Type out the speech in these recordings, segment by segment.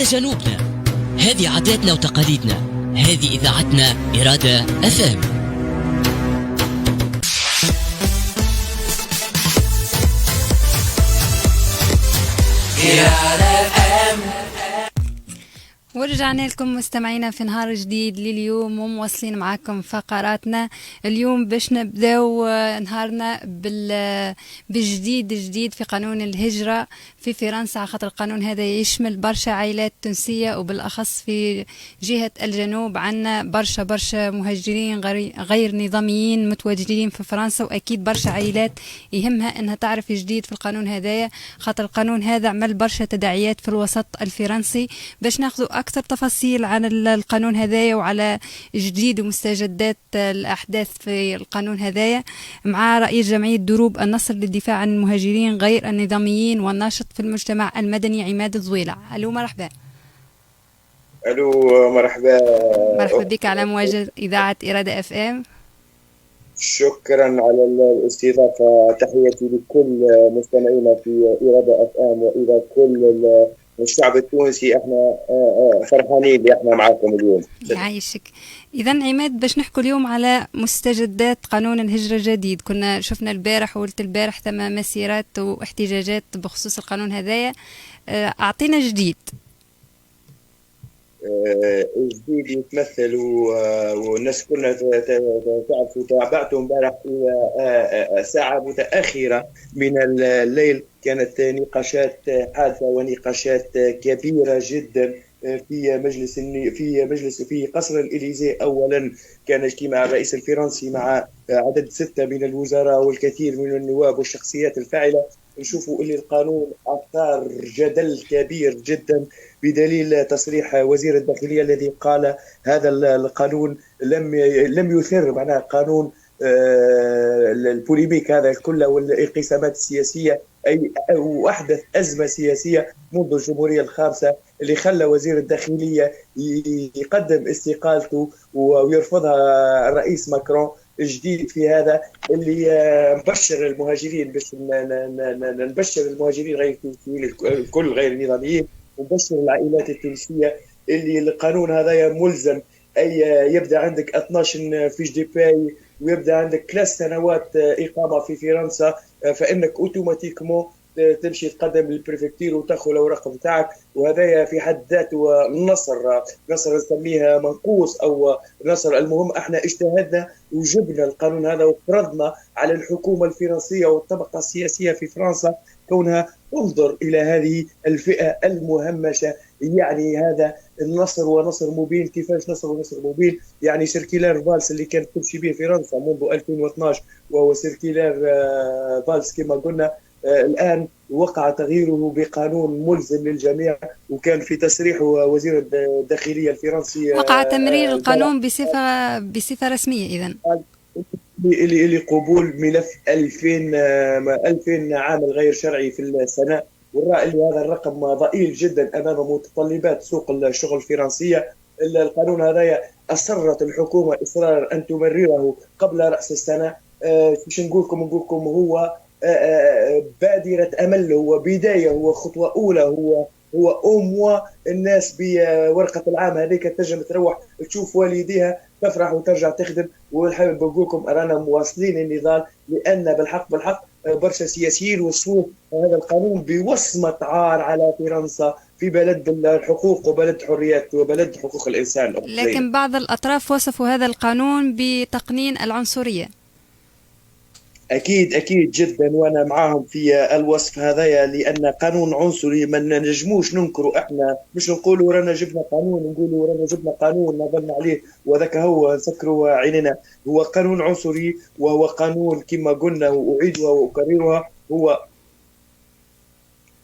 هذا جنوبنا، هذه عاداتنا وتقاليدنا، هذه إذاعتنا إرادة FM. ورجعنا لكم مستمعينا في نهار جديد لليوم ومواصلين معكم فقراتنا اليوم باش نبداو نهارنا بالجديد في قانون الهجرة في فرنسا، خاطر القانون هذا يشمل برشا عائلات تونسية وبالأخص في جهة الجنوب. عنا برشا مهاجرين غير نظاميين متواجدين في فرنسا، وأكيد برشا عائلات يهمها أنها تعرف جديد في القانون هذايا، خاطر القانون هذا عمل برشا تداعيات في الوسط الفرنسي. باش ناخذ أكثر تفاصيل عن القانون هذايا وعلى جديد ومستجدات الأحداث في القانون هذايا مع رئيس جمعية دروب النصر للدفاع عن المهاجرين غير النظاميين والناشط في المجتمع المدني عماد الزويلة. ألو مرحبا. ألو مرحبا بك على مواجهة إذاعة إرادة FM. شكرا على الاستضافة. تحياتي لكل مستمعينا في إرادة FM وإلى كل الشعب التونسي. احنا فرحانين اللي احنا معاكم اليوم. يعيشك. اذا عماد، باش نحكوا اليوم على مستجدات قانون الهجرة الجديد. كنا شفنا البارح وقلت البارح ثم مسيرات واحتجاجات بخصوص القانون هذايا، اعطينا جديد. الجديد يتمثل والناس كلها تعرفوا تابعتوا امبارح ساعة متأخرة من الليل كانت نقاشات حادة ونقاشات كبيرة جدا في قصر الإليزي. أولا كان اجتماع الرئيس الفرنسي مع عدد 6 من الوزراء والكثير من النواب والشخصيات الفاعلة. نشوفوا اللي القانون أثار جدل كبير جدا بدليل تصريح وزير الداخلية الذي قال هذا القانون لم يثر معناه قانون البوليميك هذا كله والانقسامات السياسية وأحدث أزمة سياسية منذ الجمهورية الخامسة اللي خلى وزير الداخلية يقدم استقالته ويرفضها الرئيس ماكرون جديد في هذا اللي نبشر المهاجرين باش نبشر المهاجرين غير التونسيين الكل غير نظاميين ونبشر العائلات التونسية اللي القانون هذا ملزم أي يبدأ عندك 12 فيش دي باي ويبدأ عندك 3 سنوات إقامة في فرنسا فإنك أوتوماتيكمون تمشي تقدم للبريفكتير وتاخذ الأوراق بتاعك. وهذا في حد ذاته نصر نسميها منقوص أو نصر. المهم احنا اجتهدنا وجبنا القانون هذا وفرضنا على الحكومة الفرنسية والطبقة السياسية في فرنسا كونها انظر إلى هذه الفئة المهمشة. يعني هذا النصر ونصر مبين. كيفاش نصر ونصر مبين؟ يعني سيركيلار فالس اللي كانت تمشي به فرنسا منذ 2012 وهو سيركيلار فالس كما قلنا الآن وقع تغييره بقانون ملزم للجميع. وكان في تصريح وزير الداخلية الفرنسي وقع تمرير القانون بصفة رسمية إذن لقبول ملف 2000 عامل غير شرعي في السنة. والرأي هذا الرقم ضئيل جدا أمام متطلبات سوق الشغل الفرنسية. القانون هذا أصرت الحكومة إصرار أن تمرره قبل رأس السنة. مش نقول لكم هو بادرة أمل، هو بداية، هو خطوة أولى، هو أموى. الناس بورقة العام هذيك تنجم تروح تشوف والديها تفرح وترجع تخدم. والحابب بقول لكم أرانا مواصلين النضال لأن بالحق برشا سياسيين وصفوا هذا القانون بوصمة عار على فرنسا في بلد الحقوق وبلد حريات وبلد حقوق الإنسان. لكن بعض الأطراف وصفوا هذا القانون بتقنين العنصرية. أكيد جدا وأنا معاهم في الوصف هذايا لأن قانون عنصري ما نجموش ننكروا. إحنا مش نقولوا رانا جبنا قانون، نقولوا رانا جبنا قانون نظلنا عليه وذاك هو نسكروا عيننا. هو قانون عنصري وهو قانون كما قلنا وأعيدها وأكررها هو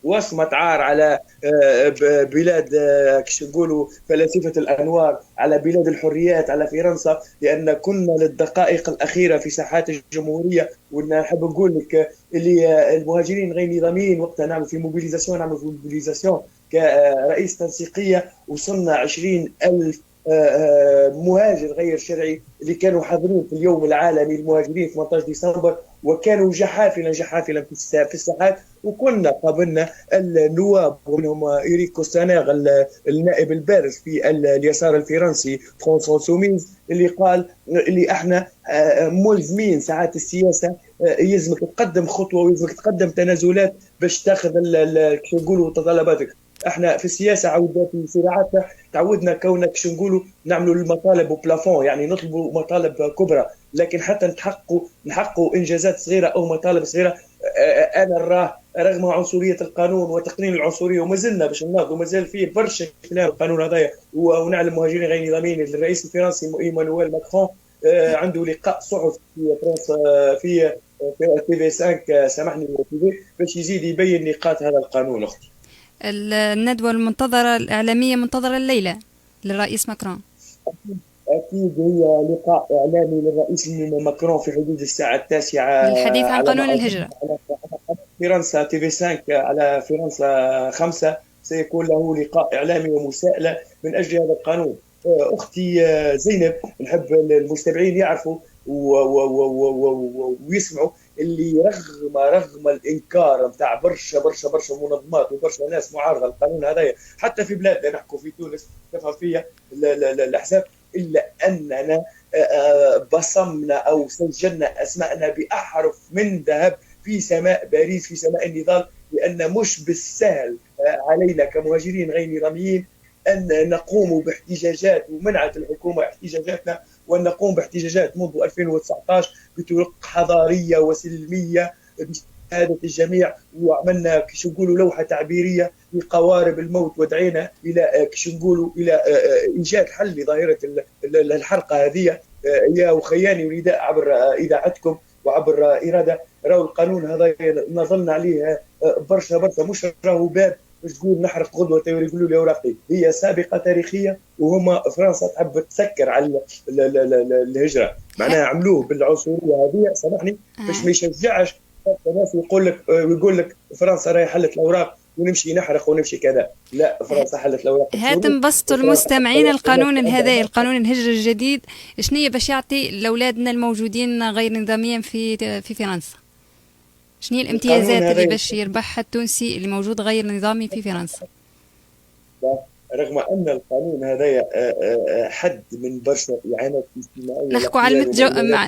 وصمة عار على بلاد كش نقولوا فلاسفة الأنوار، على بلاد الحريات، على فرنسا. لأن كنا للدقائق الأخيرة في ساحات الجمهورية. ونحب نقول لك اللي المهاجرين غير نظاميين وقتها نعمل في موبيليزاسيون كرئيس تنسيقية وصلنا 20,000 مهاجر غير شرعي اللي كانوا حاضرين في اليوم العالمي للمهاجرين 18 ديسمبر. وكانوا جحافلا جحافلا في الساحات. وكنا قابلنا النواب ومنهم إيريك كوستانيغ النائب البارز في اليسار الفرنسي فرونس انسوميز، اللي قال اللي احنا ملزمين ساعات السياسه يلزمك تقدم خطوه ويلزمك تقدم تنازلات باش تاخذ شو نقولوا تطلباتك. احنا في السياسه عودنا في صراعاتنا تعودنا كونك شو نقولوا نعملوا المطالب وبلافون، يعني نطلبوا مطالب كبرى، لكن حتى نحققوا انجازات صغيره او مطالب صغيره. انا نراه رغم عنصريه القانون وتقنين العنصريه، وما زلنا باش نناضلوا، ما زال فيه برشا خلال القانون هذايا. ونعلم مهاجرين غير نظاميين الرئيس الفرنسي ايمانويل ماكرون عنده لقاء صحفي في فرنسا في تي في 5 سامحني باش يزيد يبين نقاط هذا القانون. اختي الندوة المنتظرة الإعلامية منتظرة الليلة للرئيس ماكرون. أكيد هي لقاء إعلامي للرئيس ماكرون في حدود الساعة 9 للحديث عن قانون الهجرة. فرنسا تي في 5 على فرنسا 5 سيكون له لقاء إعلامي ومساءلة من أجل هذا القانون. أختي زينب، نحب المستمعين يعرفوا ويسمعوا اللي رغم الانكار نتاع برشا منظمات وبرشا ناس معارضه للقانون هذايا، حتى في بلادنا نحكوا في تونس تفهم فيها الاحزاب، الا اننا بصمنا او سجلنا اسماءنا باحرف من ذهب في سماء باريس، في سماء النضال، لان مش بالسهل علينا كمهاجرين غير نظاميين ان نقوم باحتجاجات ومنعت الحكومه احتجاجاتنا، وان نقوم باحتجاجات منذ 2019 بطرق حضاريه وسلميه بشهاده الجميع. وعملنا كيش نقولوا لوحه تعبيريه لقوارب الموت، ودعينا الى كيش نقولوا الى ايجاد حل لظاهره الحرقه هذه. يا وخياني ونداء عبر اذاعتكم وعبر اراده، راهو القانون هذا نظلنا عليه برشا مش راهو باب باش تقول نحرق غدوه يقولوا لي اوراقي، هي سابقه تاريخيه، وهما فرنسا تحب تسكر على الهجره، معناها عملوه بالعنصريه هذه سامحني باش ما يشجعش الناس ويقول لك فرنسا راهي حلت الاوراق ونمشي نحرق ونمشي كذا. لا، فرنسا حلت الاوراق. هاتم بسطوا المستمعين القانون هذا، القانون الهجرة الجديد شنية باش يعطي لاولادنا الموجودين غير نظاميا في فرنسا؟ شنو الامتيازات اللي باش يربحها التونسي اللي موجود غير نظامي في فرنسا؟ رغم ان القانون هذا حد من برشا اعانات اجتماعيه،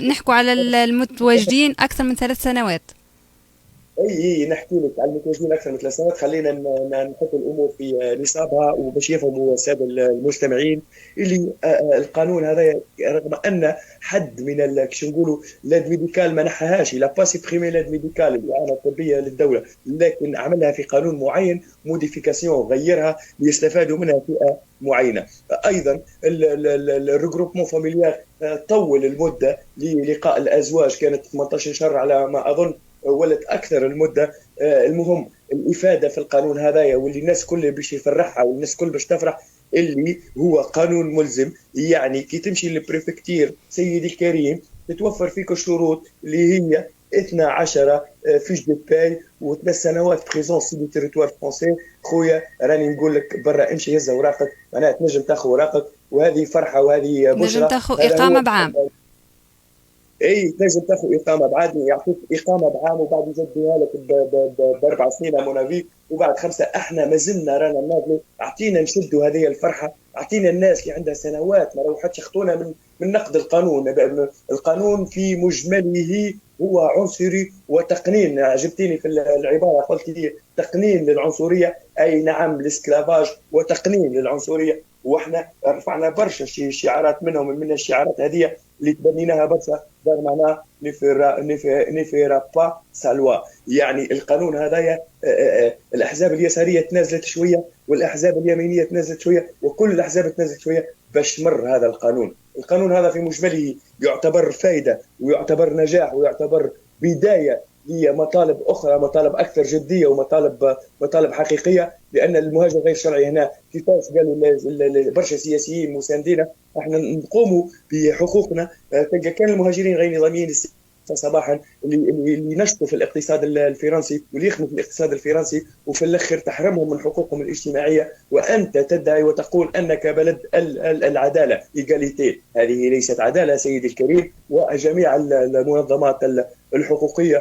نحكوا على المتواجدين اكثر من 3 سنوات. اي نحكي لك على المتواجدين اكثر من 3 سنوات. خلينا نحط الامور في نصابها وباش يفهموا الساده المستمعين اللي القانون هذا رغم ان حد من كيش نقولوا لاد ميديكال ما نحاهاش، لا با سيبريمي لاد ميديكال الاعانه الطبيه للدوله، لكن عملها في قانون معين موديفيكاسيون غيرها ليستفادوا منها فئه معينه. ايضا الريغروبمون فاميليار طول المده للقاء الازواج، كانت 18 شهر على ما اظن ولت اكثر المده. المهم الافاده في القانون هذايا واللي الناس كلها باش يفرحها والناس كل باش تفرح، اللي هو قانون ملزم. يعني كي تمشي للبريفكتير سيدي الكريم تتوفر فيك الشروط اللي هي 12 فيش دو باي و3 سنوات بريزونس في التريتوار فرونسي. خويا راني نقول لك برا امشي هز اوراقك، معناها تنجم تاخذ اوراقك، وهذه فرحه وهذه بشرى. تنجم تاخذ اقامه بعام. اي تنجم تاخذ اقامه بعد، يعطيك اقامه بعام وبعد يجدوها لك ب4 سنين مونافي، وبعد 5. احنا ما زلنا رانا ناضلوا، اعطينا نشدوا هذه الفرحه، اعطينا الناس اللي عندها سنوات ما روحتش يخطونا من نقد القانون. القانون في مجمله هو عنصري وتقنين. عجبتيني في العباره قلت لي تقنين للعنصريه، اي نعم الاسكلافاج وتقنين للعنصريه. واحنا رفعنا برشا شعارات منهم من الشعارات هذه اللي تبنيناها برشا، دار معناها نفيرا با سالوا. يعني القانون هذايا الاحزاب اليساريه تنازلت شويه والاحزاب اليمينيه تنازلت شويه وكل الاحزاب تنازلت شويه باش مر هذا القانون. القانون هذا في مجمله يعتبر فائده ويعتبر نجاح ويعتبر بدايه لمطالب اخرى، مطالب اكثر جديه ومطالب حقيقيه. لان المهاجر غير الشرعي هنا كيفاش قالوا برشا سياسيين مساندين احنا نقوموا بحقوقنا. تلقى كان المهاجرين غير نظاميين صباحا اللي ينشطوا في الاقتصاد الفرنسي واللي يخدموا في الاقتصاد الفرنسي، وفي الاخر تحرمهم من حقوقهم الاجتماعيه، وانت تدعي وتقول انك بلد العداله ايجاليتي. هذه ليست عداله سيدي الكريم، وجميع المنظمات الحقوقيه